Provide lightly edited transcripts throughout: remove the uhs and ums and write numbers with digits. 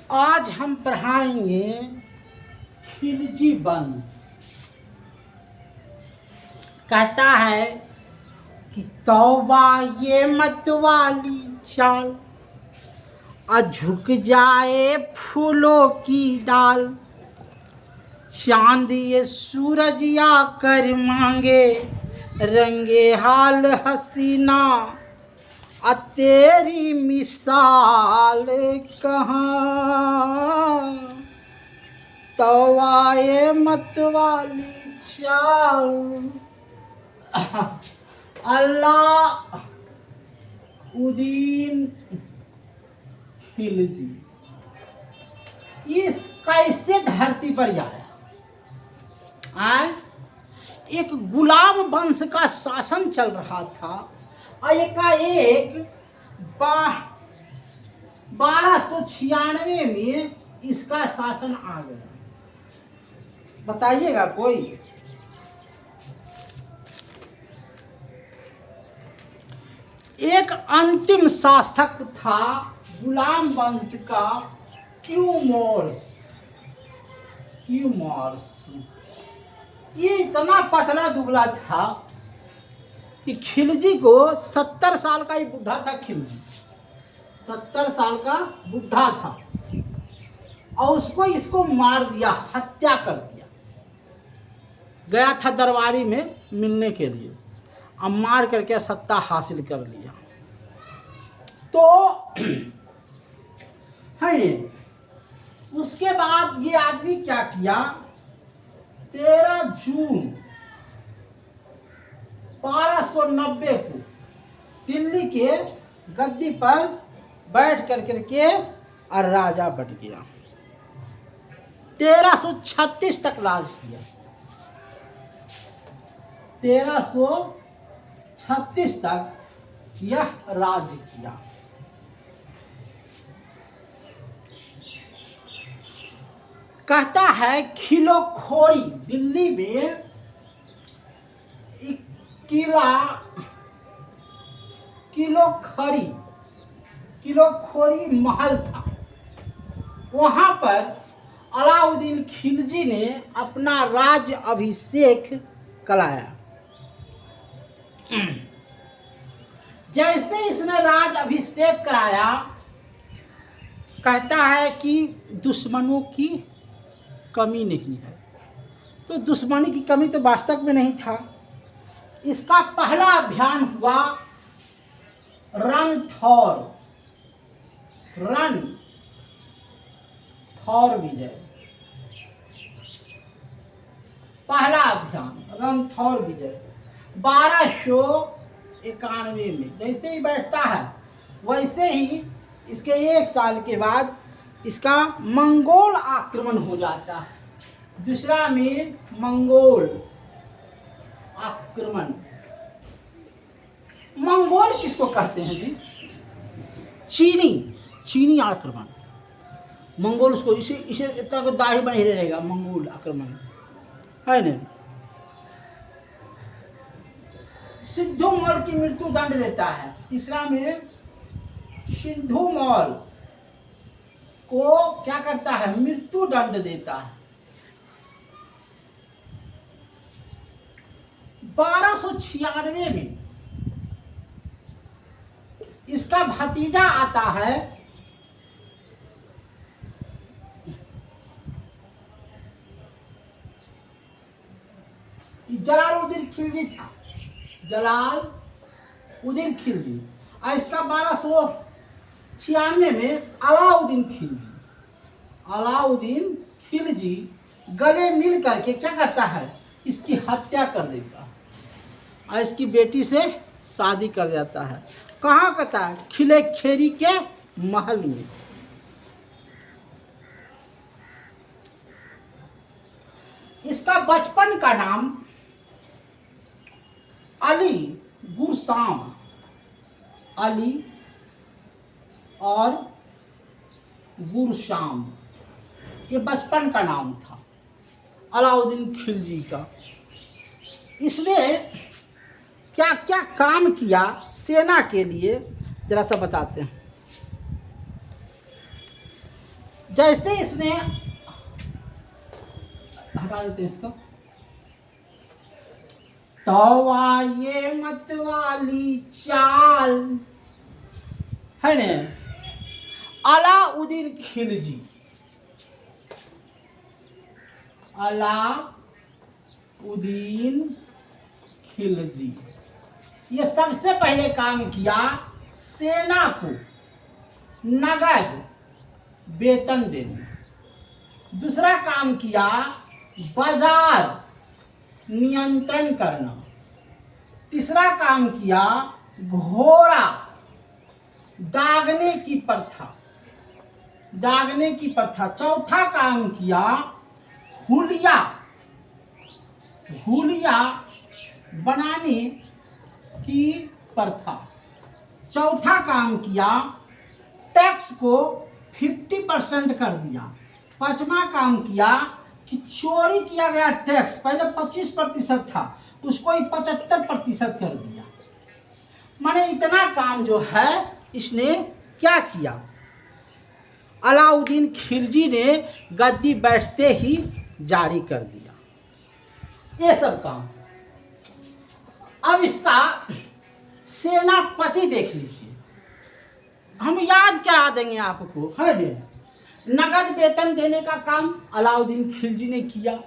आज हम पढ़ाएंगे खिलजी वंश। कहता है कि तौबा ये मतवाली चाल, झुक जाए फूलों की डाल। चांद ये सूरज आकर मांगे रंगे हाल हसीना, तेरी मिसाल कहाँ। तवाए मतवाली चाल। अल्लाह उद्दीन खिलजी इस कैसे धरती पर आया? एक गुलाम वंश का शासन चल रहा था और एकाएक 1296 में इसका शासन आ गया। बताइएगा कोई? एक अंतिम शासक था गुलाम वंश का क्यूमोर्स। ये इतना पतला दुबला था कि खिलजी को 70 साल का ही बुढ़ा था। खिलजी 70 साल का बुढ़ा था और इसको मार दिया, हत्या कर दिया। गया था दरबारी में मिलने के लिए, अब मार करके सत्ता हासिल कर लिया। तो है उसके बाद ये आदमी क्या किया? 13 जून 1290 को दिल्ली के गद्दी पर बैठ करके और राजा बन गया। 1336 तक राज किया। 1336 तक यह राज किया। कहता है खिलोखोरी, दिल्ली में एक किलोखोरी महल था। वहां पर अलाउद्दीन खिलजी ने अपना राज अभिषेक कराया। जैसे इसने राज अभिषेक कराया, कहता है कि दुश्मनों की कमी नहीं है। तो दुश्मनी की कमी तो वास्तव में नहीं था। इसका पहला अभियान हुआ रणथौर विजय। पहला अभियान रणथौर विजय 1291 में। जैसे ही बैठता है वैसे ही इसके 1 साल के बाद इसका मंगोल आक्रमण हो जाता है। दूसरा में मंगोल आक्रमण। मंगोल किसको कहते हैं जी? चीनी आक्रमण। मंगोल उसको इसे इतना को दाढ़ी बनी रहेगा। मंगोल आक्रमण है न। सिद्धू मौर्य की मृत्यु दंड देता है। तीसरा में सिद्धू मौर्य को क्या करता है? मृत्यु दंड देता है। 1296 में इसका भतीजा आता है जलालुद्दीन खिलजी था। जलालुद्दीन खिलजी। और इसका 1296 में अलाउद्दीन खिलजी गले मिल करके क्या करता है? इसकी हत्या कर देता है और इसकी बेटी से शादी कर जाता है। कहाँ करता है? खिलेखेरी के महल में। इसका बचपन का नाम अली और गुरशाम, ये बचपन का नाम था अलाउद्दीन खिलजी का। इसने क्या क्या काम किया सेना के लिए, जरा सा बताते हैं। जैसे इसने, हटा देते हैं इसको, तो ये मत वाली चाल, है न, अलाउद्दीन खिलजी, अलाउद्दीन खिलजी, ये सबसे पहले काम किया सेना को नगद वेतन देने। दूसरा काम किया बाजार नियंत्रण करना। तीसरा काम किया घोड़ा दागने की प्रथा, दागने की प्रथा। चौथा काम किया हुलिया, हुलिया बनाने की प्रथा। चौथा काम किया टैक्स को 50% कर दिया। पांचवा काम किया कि चोरी किया गया टैक्स पहले 25% था, उसको ही 75% कर दिया। माने इतना काम जो है इसने क्या किया, अलाउद्दीन खिलजी ने गद्दी बैठते ही जारी कर दिया ये सब काम। अब इसका सेनापति देख लीजिए, हम याद करा देंगे आपको, है ने। नगद वेतन देने का काम अलाउद्दीन खिलजी ने किया,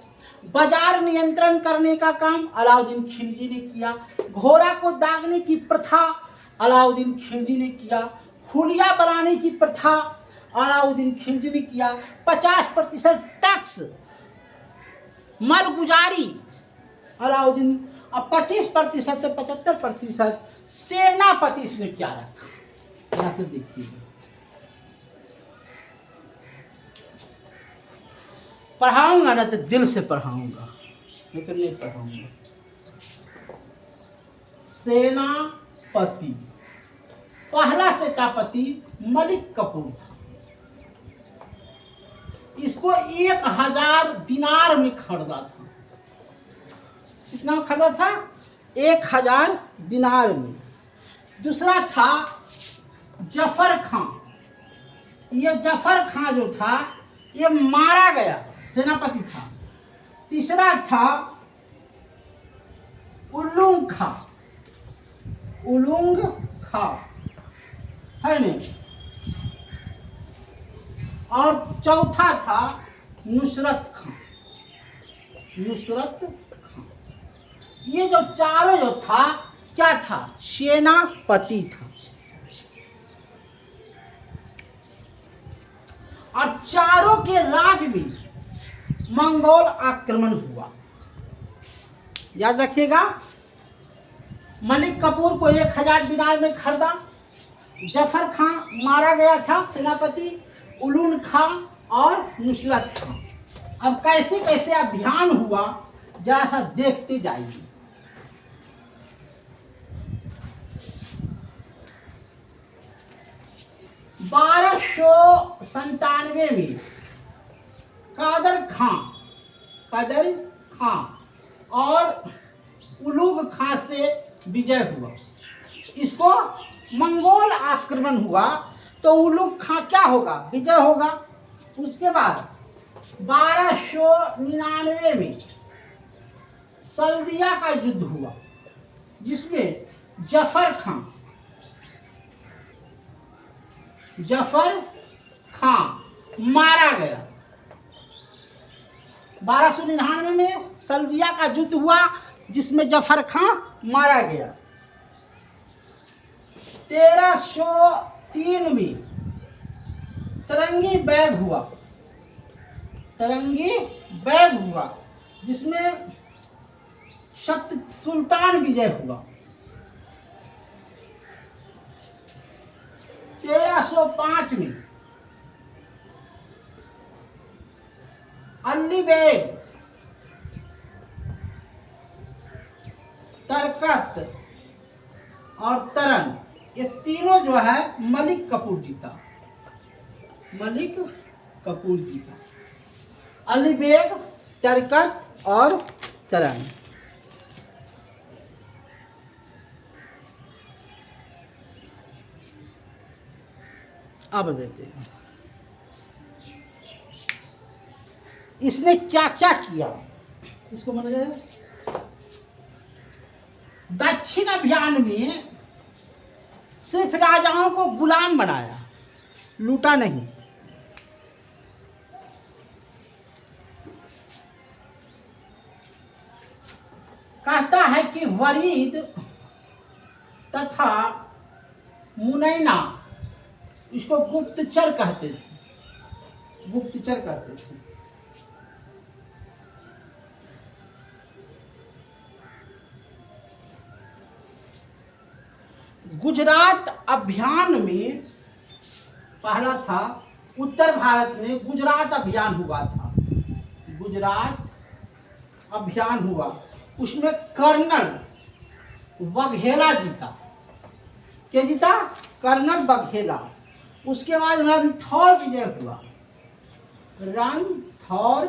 बाजार नियंत्रण करने का काम अलाउद्दीन खिलजी ने किया, घोड़ा को दागने की प्रथा अलाउद्दीन खिलजी ने किया, हुलिया बनाने की प्रथा अलाउद्दीन खिलजी ने किया, 50% टैक्स मालगुजारी अलाउद्दीन, अब 25% से 75% सेनापति इसने क्या रखा। यहां से देखिए, पढ़ाऊंगा ना तो दिल से पढ़ाऊंगा, नहीं तो नहीं पढ़ाऊंगा। सेनापति, पहला सेनापति मलिक कपूर था। इसको 1000 दिनार में खरीदा था। कितना खरीदा था? 1000 दिनार में। दूसरा था जफर खां। ये जफर खां जो था ये मारा गया सेनापति था। तीसरा था उलुंग खां, उलुंग खां, है नहीं। और चौथा था नुसरत खां, नुसरत खां। ये जो चारों जो था क्या था? सेनापति था। और चारों के राज में मंगोल आक्रमण हुआ। याद रखिएगा, मलिक कपूर को 1000 दिनार में खरीदा, जफर खां मारा गया था सेनापति, उलून खां और नुसरत खां। अब कैसे कैसे अभियान हुआ जरा सा देखते जाइए। 1297 में कादर खां और उलूग खां से विजय हुआ। इसको मंगोल आक्रमण हुआ तो उलूग खां क्या होगा? विजय होगा। उसके बाद 1299 में सल्दिया का युद्ध हुआ जिसमें जफर खां मारा गया। 1299 में सल्दिया का युद्ध हुआ जिसमें जफर खां मारा गया। 1303 में तरंगी बैग हुआ जिसमें शब्द सुल्तान विजय हुआ। 1305 में अली बेग, तरकत और तरन, ये तीनों जो है मलिक कपूर जीता। अली बेग, तरकत और तरन। अब देते हैं इसने क्या क्या किया इसको माना जाए। दक्षिण अभियान में सिर्फ राजाओं को गुलाम बनाया, लूटा नहीं। कहता है कि वरीद तथा मुनैना, इसको गुप्तचर कहते थे, गुप्तचर कहते थे। गुजरात अभियान में पहला था, उत्तर भारत में गुजरात अभियान हुआ था, गुजरात अभियान हुआ, उसमें कर्नल बघेला जीता। क्या जीता? कर्नल बघेला। उसके बाद रणथौर विजय हुआ, रणथौर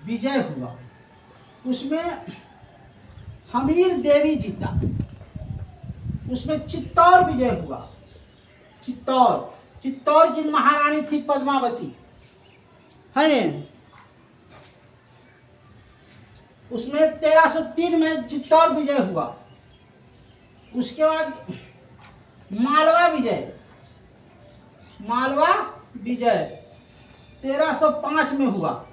विजय हुआ, उसमें हमीर देवी जीता। उसमें चित्तौर विजय हुआ, चित्तौर, चित्तौर की महारानी थी पद्मावती, है न। उसमें 1303 में चित्तौर विजय हुआ। उसके बाद मालवा विजय, मालवा विजय 1305 में हुआ।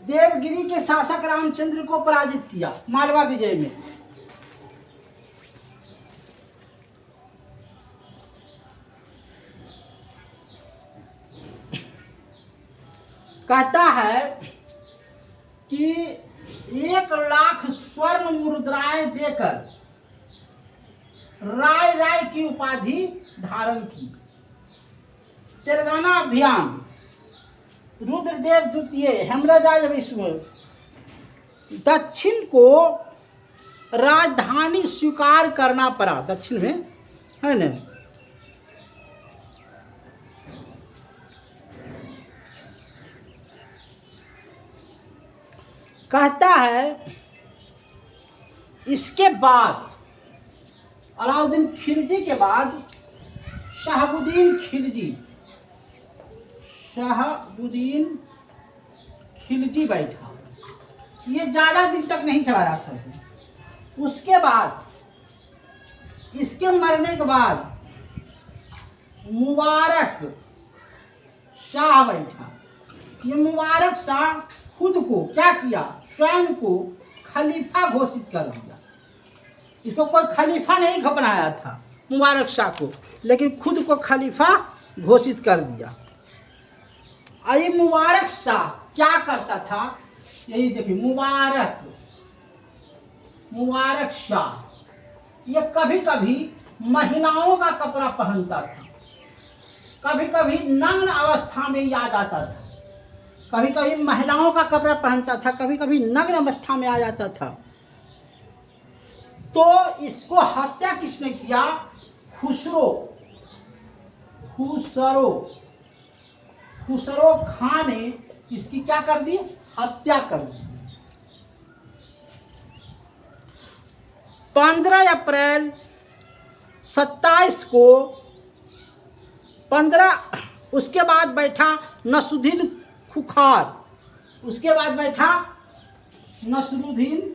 देवगिरी के शासक रामचंद्र को पराजित किया मालवा विजय में। कहता है कि 1,00,000 स्वर्ण मुद्राएं देकर राय राय की उपाधि धारण की। तेलंगाना अभियान, रुद्रदेव द्वितीय, हेमराज विश्व, दक्षिण को राजधानी स्वीकार करना पड़ा, दक्षिण में, है न। कहता है इसके बाद अलाउद्दीन खिलजी के बाद शहाबुद्दीन खिलजी, शहाबुद्दीन खिलजी बैठा। ये ज़्यादा दिन तक नहीं चलाया सब। उसके बाद, इसके मरने के बाद मुबारक शाह बैठा। ये मुबारक शाह खुद को क्या किया? स्वयं को खलीफा घोषित कर दिया। इसको कोई खलीफा नहीं बनाया था मुबारक शाह को, लेकिन खुद को खलीफा घोषित कर दिया। ये मुबारक शाह क्या करता था? यही देखिए, मुबारक शाह ये कभी कभी महिलाओं का कपड़ा पहनता था, कभी कभी नग्न अवस्था में आ जाता था, कभी कभी महिलाओं का कपड़ा पहनता था, कभी कभी नग्न अवस्था में आ जाता था। तो इसको हत्या किसने किया? खुसरो खां ने इसकी क्या कर दी? हत्या कर दी। 15 अप्रैल 27 को 15, उसके बाद बैठा नसरुद्दीन खुखार, उसके बाद बैठा नसरुद्दीन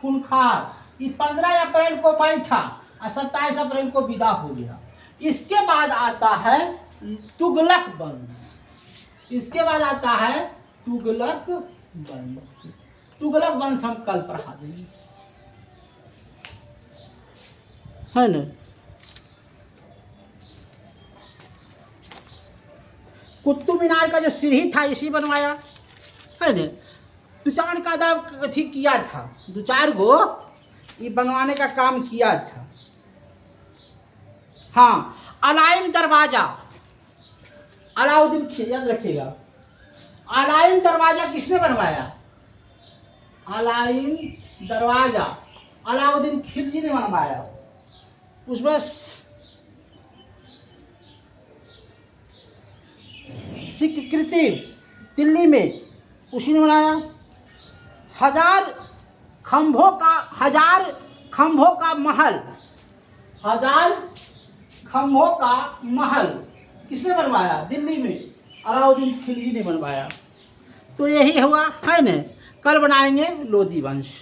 खूंखार। ये 15 अप्रैल को बैठा और 27 अप्रैल को विदा हो गया। इसके बाद आता है तुगलक वंश, इसके बाद आता है तुगलक वंश। तुगलक वंश हम कल पढ़ा देंगे, है ना। कुतुब मीनार का जो सीढ़ी था इसी बनवाया, है ना। दुचान का अथी किया था, 2-4 गो ये बनवाने का काम किया था। हाँ, अलाइन दरवाजा, अलाउद्दीन, याद रखिएगा, अलाइन दरवाजा किसने बनवाया? अलाइन दरवाजा अलाउद्दीन खिलजी ने बनवाया। उसमें स्वीकृति दिल्ली में उसी ने बनाया। 1000 खंभों का महल 1000 खम्भों का महल किसने बनवाया? दिल्ली में अलाउद्दीन खिलजी ने बनवाया। तो यही हुआ है न। कल बनाएंगे लोधी वंश।